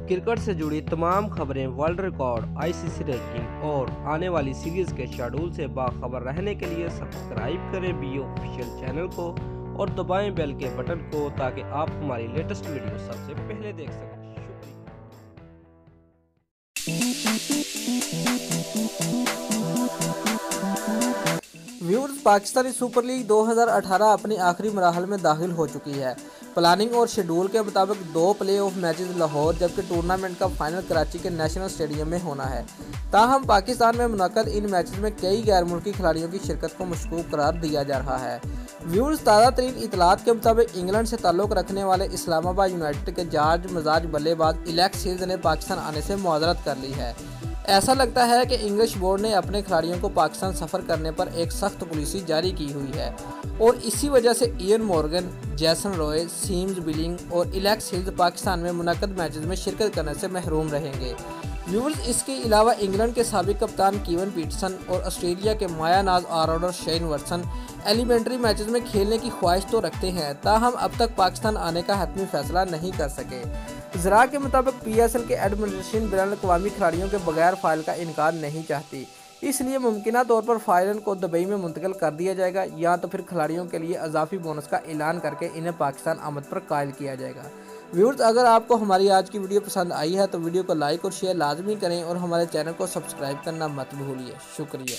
Cricket से जुड़ी तमाम खबरें, वर्ल्ड रिकॉर्ड, आईसीसी रैंकिंग और आने वाली सीरीज के शेड्यूल से बाखबर रहने के लिए सब्सक्राइब करें बी ऑफिशियल चैनल को और दबाएं बेल के बटन को ताकि आप हमारी लेटेस्ट वीडियो सबसे पहले देख सकें। व्यूअर्स, पाकिस्तानी सुपर लीग 2018 अपनी आखिरी मराहल में दाखिल हो चुकी है। प्लानिंग और शेड्यूल के मुताबिक 2 प्ले-ऑफ मैचेस लाहौर जबकि टूर्नामेंट का फाइनल कराची के नेशनल स्टेडियम में होना है। ताहम पाकिस्तान में मुनक्कद इन मैचेस में कई गैर मुल्की खिलाड़ियों की शिरकत को मशकूक करार दिया जा रहा है। व्यूअर्स, ताज़ा तरीन इतलात के मुताबिक इंग्लैंड से ताल्लुक़ रखने वाले इस्लामाबाद यूनाइटेड के जाज मजाज बल्लेबाज इलेक्स हिल्स ने पाकिस्तान आने से मुआज़रत कर ली है। ऐसा लगता है कि इंग्लिश बोर्ड ने अपने खिलाड़ियों को पाकिस्तान सफ़र करने पर एक सख्त पॉलिसी जारी की हुई है और इसी वजह से इयन मॉर्गन, जैसन रॉय, सीम्स बिलिंग और इलेक्स हिल्स पाकिस्तान में मुनक्कद मैचेस में शिरकत करने से महरूम रहेंगे। व्यूअर्स, इसके अलावा इंग्लैंड के साबिक कप्तान कीवन पीटरसन और ऑस्ट्रेलिया के मायानाज allrounder Shane Watson elementary matches में खेलने की ख्वाहिश तो रखते हैं, ताहम अब तक पाकिस्तान आने का हतमी फैसला नहीं कर सके। ज़रा के मुताबिक PSL के एडमिनिस्ट्रेशन बैनुल-अक़वामी खिलाड़ियों के बगैर फाइल का इनकार नहीं चाहती, इसलिए मुमकिन तौर पर फाइल को दुबई में मुंतकिल कर दिया जाएगा या तो फिर खिलाड़ियों के लिए अजाफी बोनस का ऐलान करके इन्हें पाकिस्तान आमद पर कायल किया जाएगा। व्यूअर्स, अगर आपको हमारी आज की वीडियो पसंद आई है तो वीडियो को लाइक और शेयर लाजमी करें और हमारे चैनल को सब्सक्राइब करना मत भूलिए। शुक्रिया।